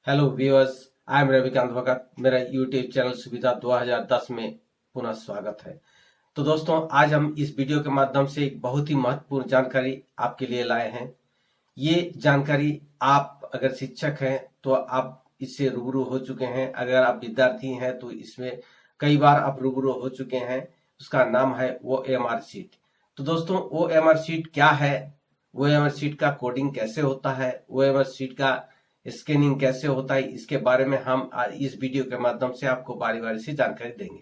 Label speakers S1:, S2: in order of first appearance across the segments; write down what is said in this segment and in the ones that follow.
S1: Hello viewers, I am Ravikant Bhagat. मेरा YouTube channel सुविधा 2010 में पुनः स्वागत है। तो दोस्तों, आज हम इस वीडियो के माध्यम से एक बहुत ही महत्वपूर्ण जानकारी आपके लिए लाए हैं। ये जानकारी, आप अगर शिक्षक हैं तो आप इससे रूबरू हो चुके हैं, अगर आप विद्यार्थी हैं तो इसमें कई बार आप रूबरू हो चुके हैं। उसका नाम है OMR शीट। तो दोस्तों, OMR शीट क्या है, OMR शीट का कोडिंग कैसे होता है, OMR शीट का स्कैनिंग कैसे होता है, इसके बारे में हम आज इस वीडियो के माध्यम से आपको बारी बारी से जानकारी देंगे।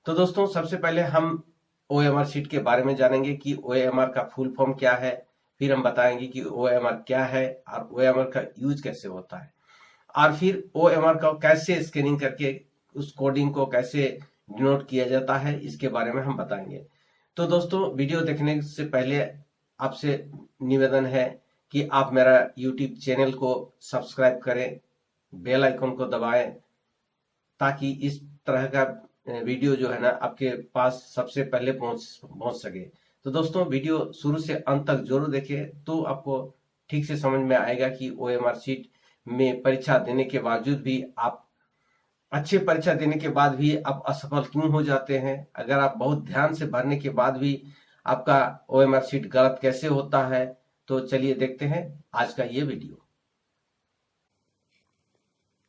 S1: तो दोस्तों, सबसे पहले हम OMR शीट के बारे में जानेंगे कि OMR का फुल फॉर्म क्या है। फिर हम बताएंगे कि OMR क्या है और OMR का यूज कैसे होता है, और फिर OMR का कैसे स्कैनिंग करके उस कोडिंग को कैसे डिनोट किया जाता है, इसके बारे में हम बताएंगे। तो दोस्तों, वीडियो देखने से पहले आपसे निवेदन है कि आप मेरा यूट्यूब चैनल को सब्सक्राइब करें, बेल आइकन को दबाएं, ताकि इस तरह का वीडियो जो है ना आपके पास सबसे पहले पहुंच सके। तो दोस्तों, वीडियो शुरू से अंत तक जरूर देखें, तो आपको ठीक से समझ में आएगा कि OMR शीट में परीक्षा देने के बावजूद भी आप अच्छी परीक्षा देने के बाद भी आप असफल क्यों हो जाते हैं। अगर आप बहुत ध्यान से भरने के बाद भी आपका OMR शीट गलत कैसे होता है, तो चलिए देखते हैं आज का ये वीडियो।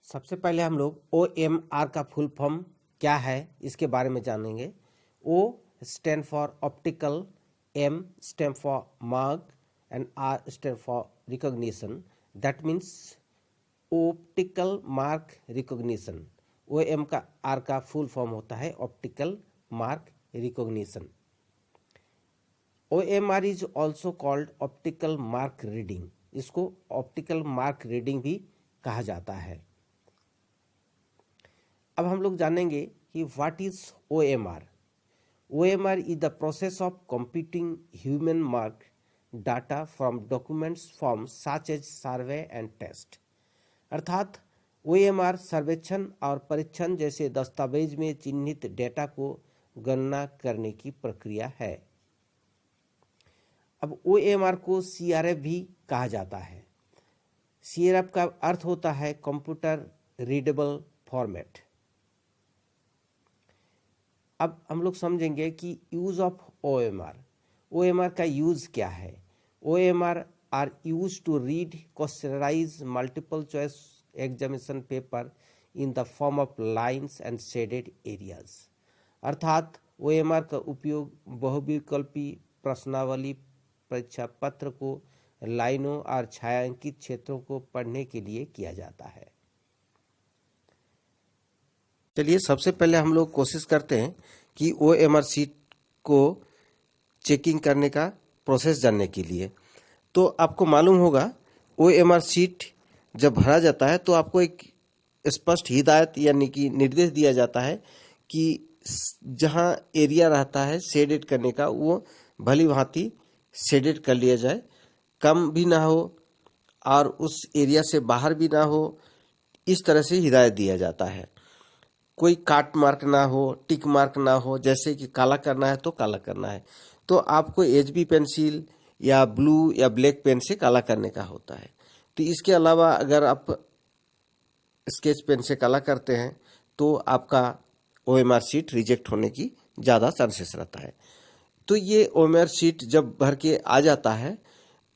S2: सबसे पहले हम लोग OMR का फुल फॉर्म क्या है इसके बारे में जानेंगे। O stand for optical, M stand for mark and R stand for recognition. That means optical mark recognition. OM का R का फुल फॉर्म होता है optical mark recognition. OMR is also called optical mark reading. इसको optical mark reading भी कहा जाता है। अब हम लोग जानेंगे कि what is OMR। OMR is the process of computing human mark data from documents form such as survey and test. अर्थात OMR सर्वेक्षण और परीक्षण जैसे दस्तावेज में चिन्हित डेटा को गणना करने की प्रक्रिया है। अब OMR को CRF भी कहा जाता है। CRF का अर्थ होता है कंप्यूटर रीडेबल फॉर्मेट। अब हम लोग समझेंगे कि यूज ऑफ OMR। OMR का यूज क्या है। OMR are use to read questionnaires multiple choice examination paper in the form of lines and shaded areas. अर्थात OMR का उपयोग बहुविकल्पी प्रश्नावली परीक्षा पत्र को लाइनों और छायांकित क्षेत्रों को पढ़ने के लिए किया जाता है। चलिए सबसे पहले हम लोग कोशिश करते हैं कि OMR शीट को चेकिंग करने का प्रोसेस जानने के लिए। तो आपको मालूम होगा OMR शीट जब भरा जाता है तो आपको एक स्पष्ट हिदायत यानी कि निर्देश दिया जाता है कि जहां एरिया रहता है शेडेड करने का वो भली भांति शेडेड कर लिया जाए, कम भी ना हो और उस एरिया से बाहर भी ना हो। इस तरह से हिदायत दिया जाता है। कोई काट मार्क ना हो, टिक मार्क ना हो, जैसे कि काला करना है तो काला करना है तो आपको HB पेंसिल या ब्लू या ब्लैक पेन से काला करने का होता है। तो इसके अलावा अगर आप स्केच पेन से काला करते हैं तो आपका OMR शीट रिजेक्ट होने की ज़्यादा चांसेस रहता है। तो ये OMR शीट जब भर के आ जाता है,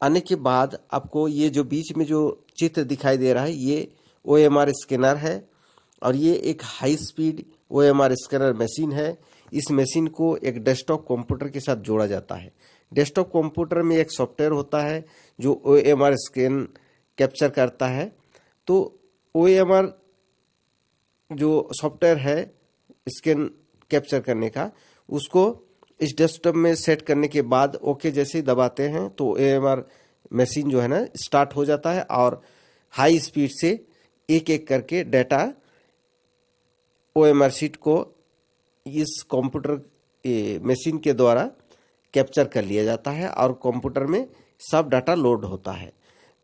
S2: आने के बाद आपको ये जो बीच में जो चित्र दिखाई दे रहा है ये OMR स्कैनर है और ये एक high speed OMR scanner machine है। इस मशीन को एक डेस्कटॉप कंप्यूटर के साथ जोड़ा जाता है। डेस्कटॉप कंप्यूटर में एक सॉफ्टवेयर होता है जो OMR स्कैन कैप्चर करता है। तो OMR जो सॉफ्टवेयर है स्कैन कैप्चर करने का, उसको इस डेस्कटॉप में सेट करने के बाद ओके जैसे ही दबाते हैं तो OMR मशीन जो है ना स्टार्ट हो जाता है और हाई स्पीड से एक एक करके डाटा OMR शीट को इस कंप्यूटर मशीन के द्वारा कैप्चर कर लिया जाता है और कंप्यूटर में सब डाटा लोड होता है।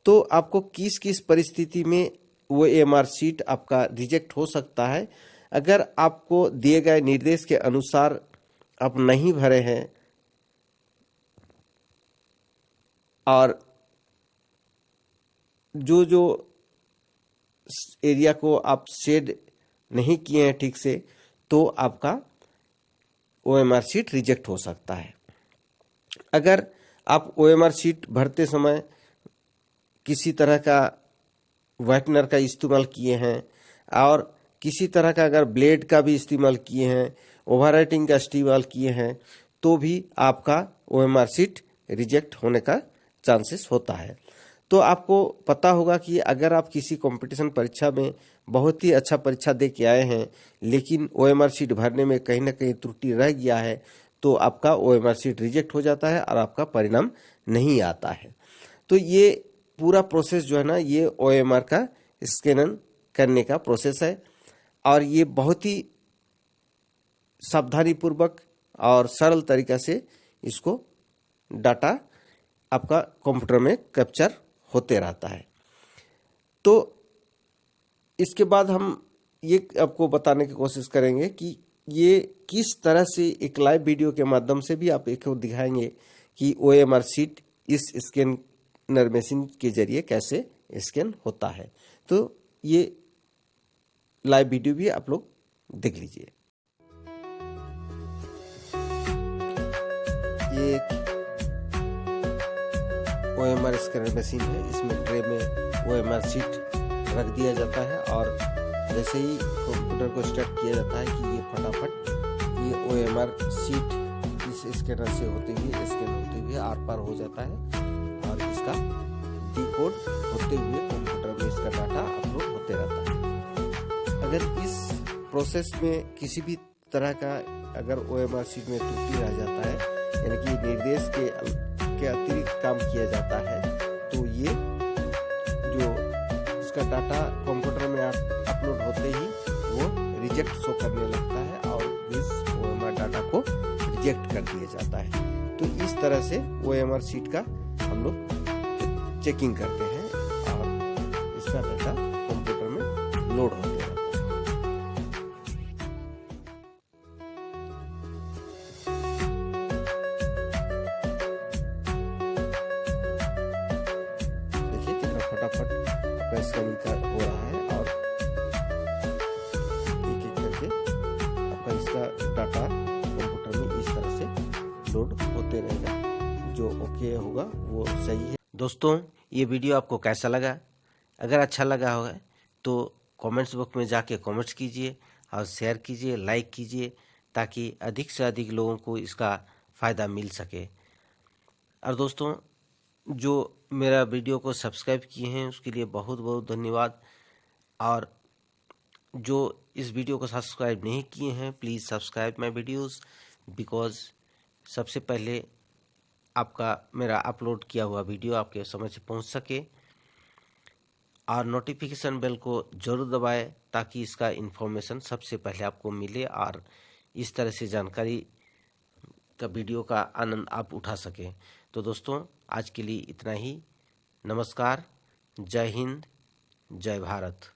S2: तो आपको किस किस परिस्थिति में OMR शीट आपका रिजेक्ट हो सकता है। अगर आपको दिए गए निर्देश के अनुसार आप नहीं भरे हैं और जो एरिया को आप शेड नहीं किए हैं ठीक से तो आपका OMR शीट रिजेक्ट हो सकता है। अगर आप OMR शीट भरते समय किसी तरह का व्हाइटनर का इस्तेमाल किए हैं और किसी तरह का अगर ब्लेड का भी इस्तेमाल किए हैं, ओवरराइटिंग का इस्तेमाल किए हैं, तो भी आपका OMR शीट रिजेक्ट होने का चांसेस होता है। तो आपको पता होगा कि अगर आप किसी कंपटीशन परीक्षा में बहुत ही अच्छा परीक्षा दे के आए हैं लेकिन OMR शीट भरने में कहीं ना कहीं त्रुटि रह गया है तो आपका OMR शीट रिजेक्ट हो जाता है और आपका परिणाम नहीं आता है। तो ये पूरा प्रोसेस जो है ना, ये OMR का स्कैन करने का प्रोसेस है और ये बहुत ही सावधानी पूर्वक और सरल तरीका से इसको डाटा आपका कंप्यूटर में कैप्चर होते रहता है। तो इसके बाद हम ये आपको बताने की कोशिश करेंगे कि ये किस तरह से एक लाइव वीडियो के माध्यम से भी आप एक दिखाएंगे कि OMR शीट इस स्कैनर मशीन के जरिए कैसे स्कैन होता है। तो ये लाइव वीडियो भी आप लोग देख लीजिए। ये एक OMR स्कैनर मशीन है। इसमें ट्रे में OMR शीट रख दिया जाता है और जैसे ही कंप्यूटर को स्टार्ट किया जाता है कि ये फटाफट ये OMR शीट इस स्कैनर से होते हुए स्कैन होते हुए आर पार हो जाता है और इसका डिकोड होते हुए कंप्यूटर में इसका डाटा अपलोड होते रहता है। अगर इस प्रोसेस में किसी भी तरह का अगर OMR शीट में त्रुटि रह जाता है यानी कि निर्देश के अतिरिक्त काम किया जाता है तो ये जो इसका डाटा कंप्यूटर में अपलोड होते ही वो रिजेक्ट शो करने लगता है और इस OMR डाटा को रिजेक्ट कर दिया जाता है। तो इस तरह से OMR शीट का हम लोग चेकिंग करते हैं और इसका डाटा कंप्यूटर में लोड होते रहता है। फटाफट आपका स्कैनिंग हो रहा है और एक एक करके आपका इसका डाटा कंप्यूटर में इस तरह से लोड होते रहेगा। जो ओके होगा वो सही है।
S1: दोस्तों, ये वीडियो आपको कैसा लगा? अगर अच्छा लगा होगा तो कमेंट्स बॉक्स में जाके कमेंट्स कीजिए और शेयर कीजिए, लाइक कीजिए ताकि अधिक से अधिक लोगों को इसका फ़ायदा मिल सके। और दोस्तों, जो मेरा वीडियो को सब्सक्राइब किए हैं उसके लिए बहुत बहुत धन्यवाद। और जो इस वीडियो को सब्सक्राइब नहीं किए हैं please subscribe my videos because सबसे पहले आपका मेरा अपलोड किया हुआ वीडियो आपके समझ पहुंच सके। और नोटिफिकेशन बेल को ज़रूर दबाएं ताकि इसका इन्फॉर्मेशन सबसे पहले आपको मिले और इस तरह से जानकारी का वीडियो का आनंद आप उठा सकें। तो दोस्तों, आज के लिए इतना ही। नमस्कार, जय हिंद, जय भारत।